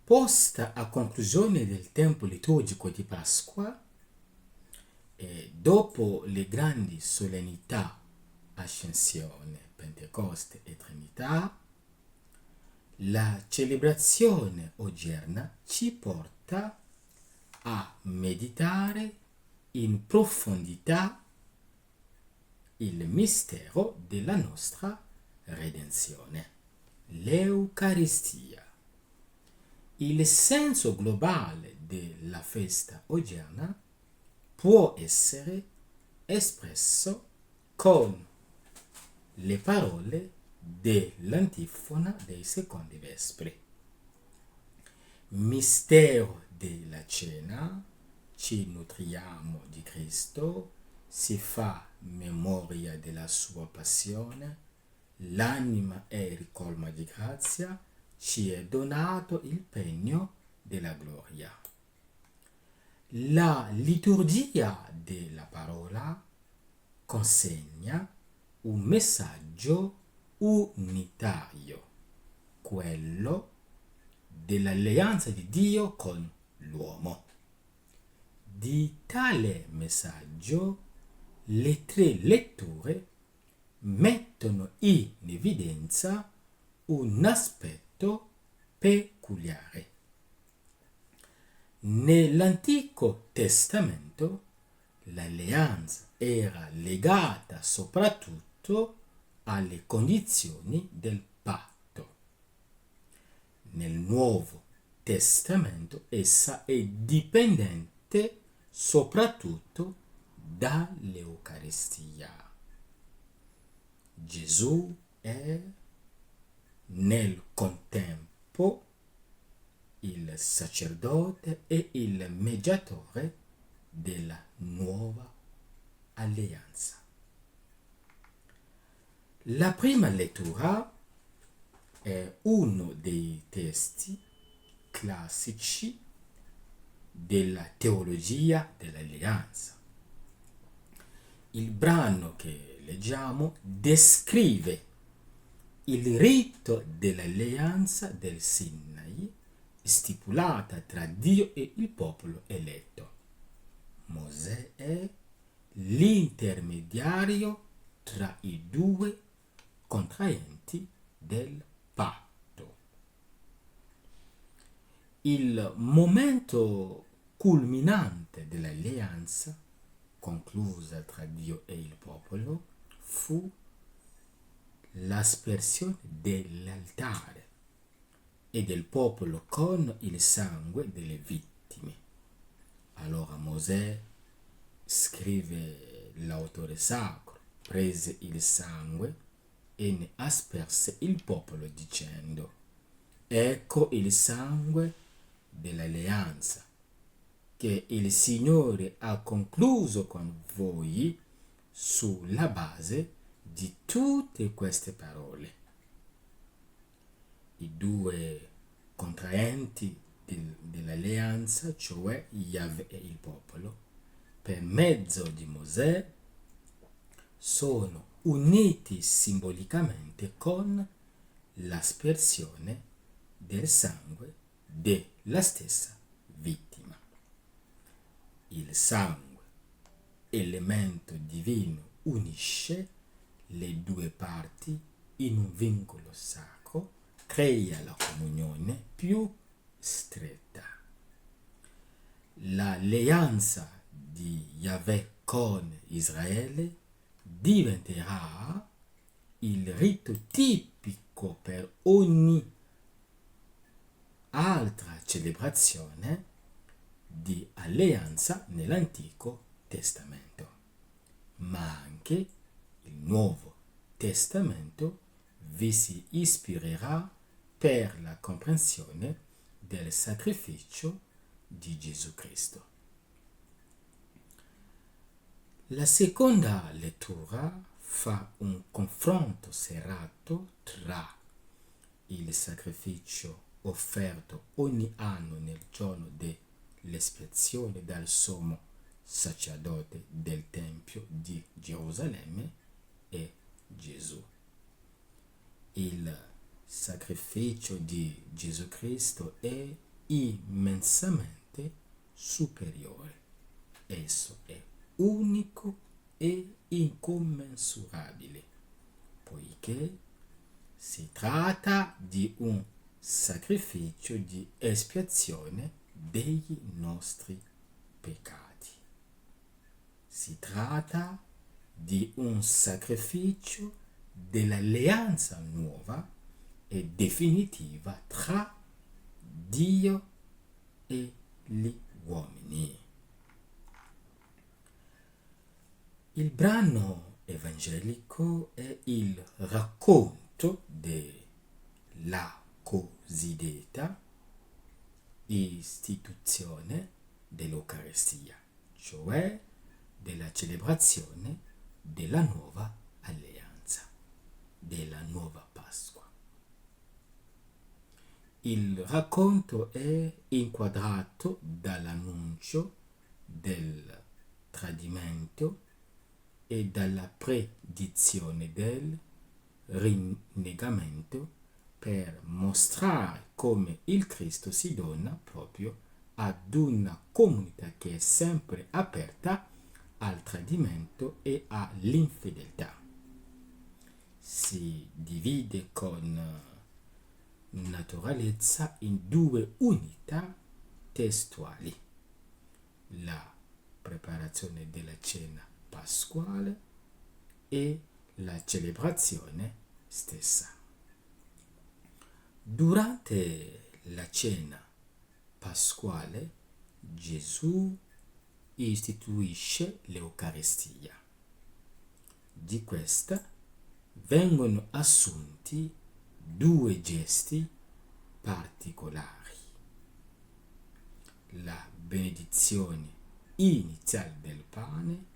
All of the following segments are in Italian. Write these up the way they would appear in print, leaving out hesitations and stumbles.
Posta a conclusione del tempo liturgico di Pasqua e dopo le grandi solennità Ascensione, Pentecoste e Trinità, la celebrazione odierna ci porta a meditare in profondità il mistero della nostra redenzione, l'Eucaristia. Il senso globale della festa odierna può essere espresso con le parole dell'antifona dei secondi vespri. Mistero della cena, ci nutriamo di Cristo, si fa memoria della sua passione, l'anima è ricolma di grazia, ci è donato il pegno della gloria. La liturgia della parola consegna un messaggio unitario, quello dell'alleanza di Dio con l'uomo. Di tale messaggio le tre letture mettono in evidenza un aspetto peculiare. Nell'Antico Testamento l'alleanza era legata soprattutto alle condizioni del patto. Nel Nuovo Testamento essa è dipendente soprattutto dall'Eucaristia. Gesù è nel contempo il sacerdote e il mediatore della nuova alleanza. La prima lettura è uno dei testi classici della teologia dell'alleanza. Il brano che leggiamo descrive il rito dell'alleanza del Sinai stipulata tra Dio e il popolo eletto. Mosè è l'intermediario tra i due contraenti del patto. Il momento culminante dell'alleanza conclusa tra Dio e il popolo fu l'aspersione dell'altare e del popolo con il sangue delle vittime. Allora Mosè, scrive l'autore sacro, prese il sangue e ne asperse il popolo dicendo: ecco il sangue dell'alleanza che il Signore ha concluso con voi sulla base di tutte queste parole. I due contraenti dell'alleanza, cioè Yahweh e il popolo, per mezzo di Mosè sono uniti simbolicamente con l'aspersione del sangue della stessa vittima. Il sangue, elemento divino, unisce le due parti in un vincolo sacro, crea la comunione più stretta. L'alleanza di Yahweh con Israele diventerà il rito tipico per ogni altra celebrazione di alleanza nell'Antico Testamento, ma anche il Nuovo Testamento vi si ispirerà per la comprensione del sacrificio di Gesù Cristo. La seconda lettura fa un confronto serrato tra il sacrificio offerto ogni anno nel giorno dell'espiazione dal sommo sacerdote del Tempio di Gerusalemme e Gesù. Il sacrificio di Gesù Cristo è immensamente superiore. Esso è unico e incommensurabile, poiché si tratta di un sacrificio di espiazione dei nostri peccati. Si tratta di un sacrificio dell'alleanza nuova e definitiva tra Dio e gli uomini. Il brano evangelico è il racconto della cosiddetta istituzione dell'Eucaristia, cioè della celebrazione della nuova alleanza, della nuova Pasqua. Il racconto è inquadrato dall'annuncio del tradimento e dalla predizione del rinnegamento per mostrare come il Cristo si dona proprio ad una comunità che è sempre aperta al tradimento e all'infedeltà. Si divide con naturalezza in due unità testuali: la preparazione della cena pasquale e la celebrazione stessa. Durante la cena pasquale Gesù istituisce l'Eucaristia. Di questa vengono assunti due gesti particolari: la benedizione iniziale del pane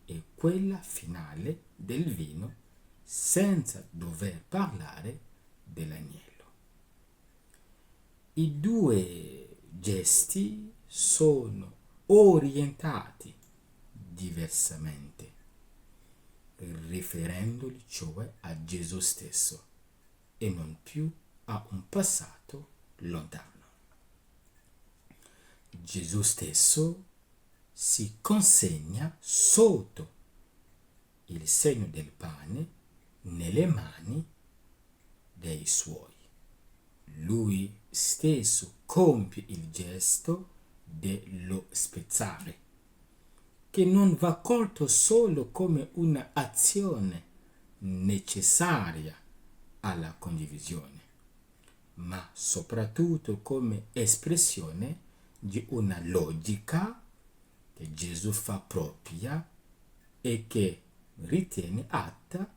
e quella finale del vino, senza dover parlare dell'agnello. I due gesti sono orientati diversamente, riferendoli cioè a Gesù stesso e non più a un passato lontano. Gesù stesso si consegna sotto il segno del pane nelle mani dei suoi. Lui stesso compie il gesto dello spezzare, che non va colto solo come un'azione necessaria alla condivisione, ma soprattutto come espressione di una logica che Gesù fa propria e che ritiene atta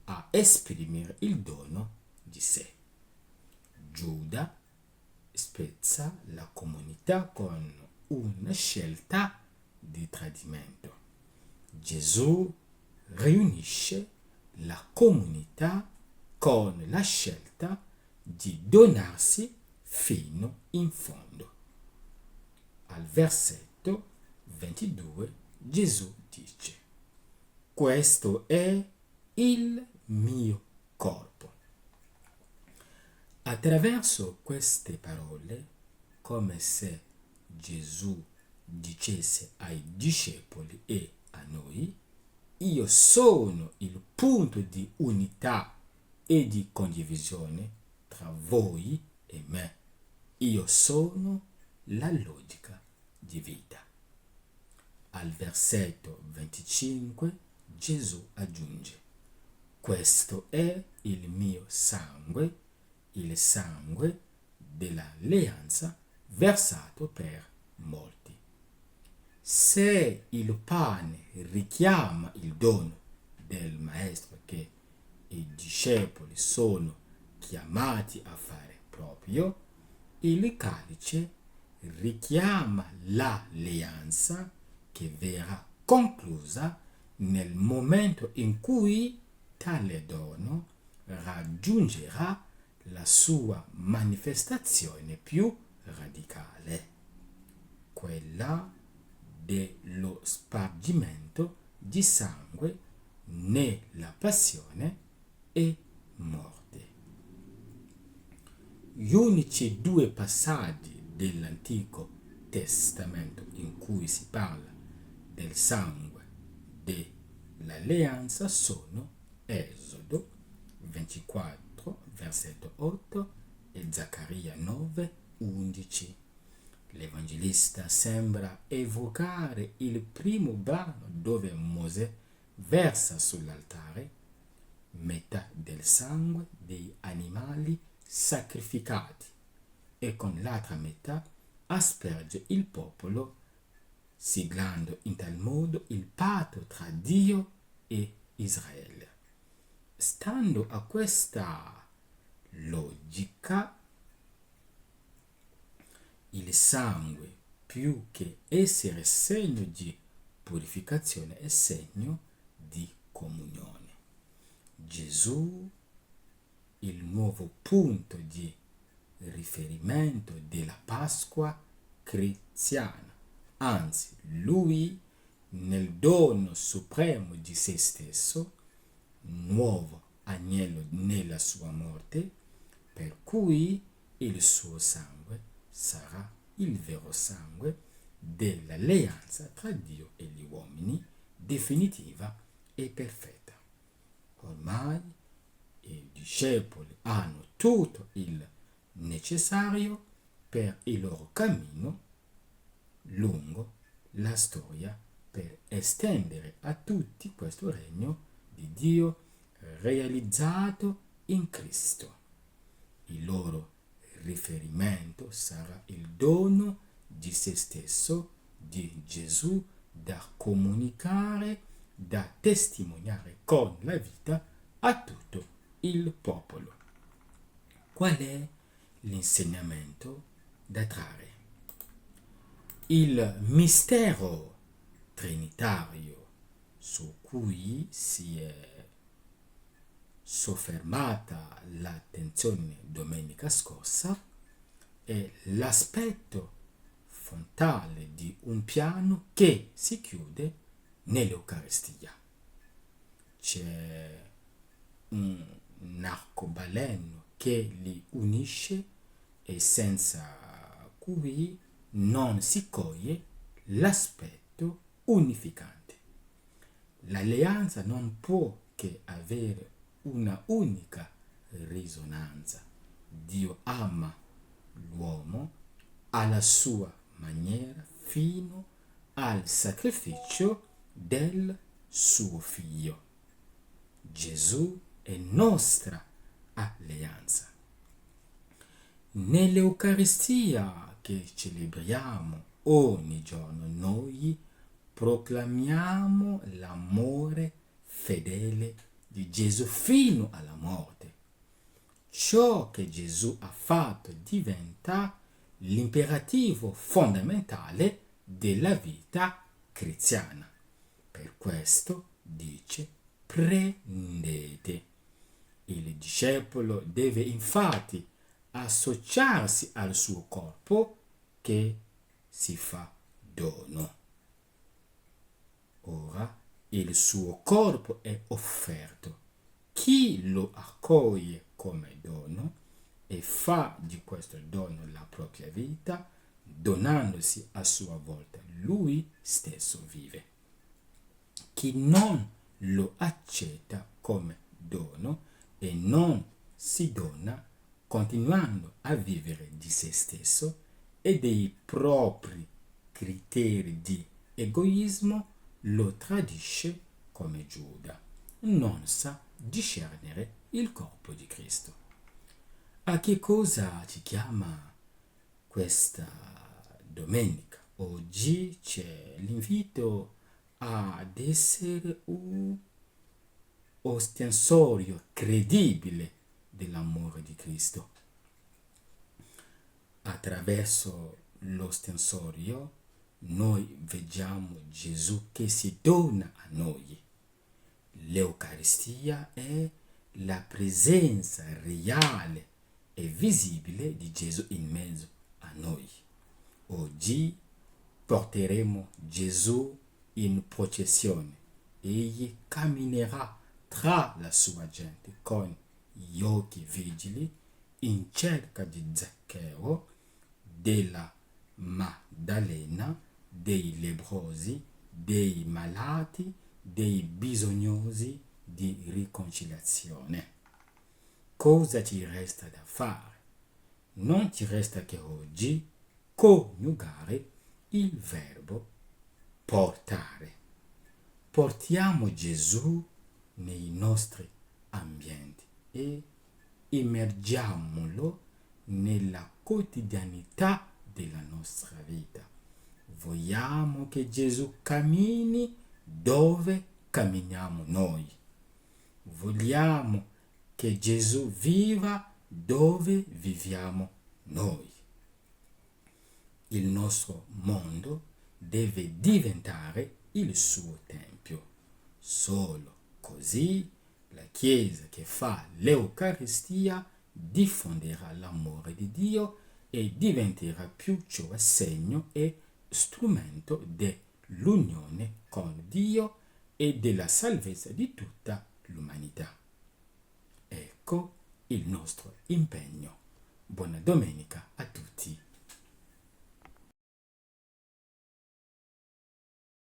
a esprimere il dono di sé. Giuda spezza la comunità con una scelta di tradimento. Gesù riunisce la comunità con la scelta di donarsi fino in fondo. Al versetto 22 Gesù dice: questo è il mio corpo. Attraverso queste parole, come se Gesù dicesse ai discepoli e a noi: io sono il punto di unità e di condivisione tra voi e me. Io sono la logica di vita. Al versetto 25 Gesù aggiunge: questo è il mio sangue, il sangue dell'alleanza versato per molti. Se il pane richiama il dono del Maestro che i discepoli sono chiamati a fare proprio, il calice richiama l'alleanza che verrà conclusa nel momento in cui tale dono raggiungerà la sua manifestazione più radicale, quella dello spargimento di sangue nella passione e morte. Gli unici due passaggi dell'Antico Testamento in cui si parla del sangue dell'alleanza sono Esodo 24, versetto 8 e Zaccaria 9, 11. L'Evangelista sembra evocare il primo brano dove Mosè versa sull'altare metà del sangue dei animali sacrificati e con l'altra metà asperge il popolo, siglando in tal modo il patto tra Dio e Israele. Stando a questa logica, il sangue, più che essere segno di purificazione, è segno di comunione. Gesù, il nuovo punto di riferimento della Pasqua cristiana, anzi, lui, nel dono supremo di se stesso, nuovo agnello nella sua morte, per cui il suo sangue sarà il vero sangue dell'alleanza tra Dio e gli uomini, definitiva e perfetta. Ormai i discepoli hanno tutto il necessario per il loro cammino lungo la storia per estendere a tutti questo regno di Dio realizzato in Cristo. Il loro riferimento sarà il dono di se stesso, di Gesù, da comunicare, da testimoniare con la vita a tutto il popolo. Qual è l'insegnamento da trarre? Il mistero trinitario su cui si è soffermata l'attenzione domenica scorsa è l'aspetto frontale di un piano che si chiude nell'Eucaristia. C'è un arcobaleno che li unisce e senza cui non si coglie l'aspetto unificante. L'alleanza non può che avere una unica risonanza. Dio ama l'uomo alla sua maniera fino al sacrificio del suo figlio. Gesù è nostra alleanza. Nell'Eucaristia che celebriamo ogni giorno noi proclamiamo l'amore fedele di Gesù fino alla morte. Ciò che Gesù ha fatto diventa l'imperativo fondamentale della vita cristiana. Per questo dice: prendete. Il discepolo deve infatti associarsi al suo corpo che si fa dono. Ora il suo corpo è offerto. Chi lo accoglie come dono e fa di questo dono la propria vita, donandosi a sua volta, lui stesso vive. Chi non lo accetta come dono e non si dona, continuando a vivere di se stesso e dei propri criteri di egoismo, lo tradisce come Giuda. Non sa discernere il corpo di Cristo. A che cosa ci chiama questa domenica? Oggi c'è l'invito ad essere un ostensorio credibile dell'amore di Cristo. Attraverso l'ostensorio noi vediamo Gesù che si dona a noi. L'Eucaristia è la presenza reale e visibile di Gesù in mezzo a noi. Oggi porteremo Gesù in processione. Egli camminerà tra la sua gente con gli occhi vigili in cerca di Zaccheo, della Maddalena, dei lebbrosi, dei malati, dei bisognosi di riconciliazione. Cosa ti resta da fare? Non ti resta che oggi coniugare il verbo portare. Portiamo Gesù nei nostri ambienti e immergiamolo nella quotidianità della nostra vita. Vogliamo che Gesù cammini dove camminiamo noi. Vogliamo che Gesù viva dove viviamo noi. Il nostro mondo deve diventare il suo tempio. Solo così la Chiesa che fa l'Eucaristia diffonderà l'amore di Dio e diventerà più ciò segno e strumento dell'unione con Dio e della salvezza di tutta l'umanità. Ecco il nostro impegno. Buona domenica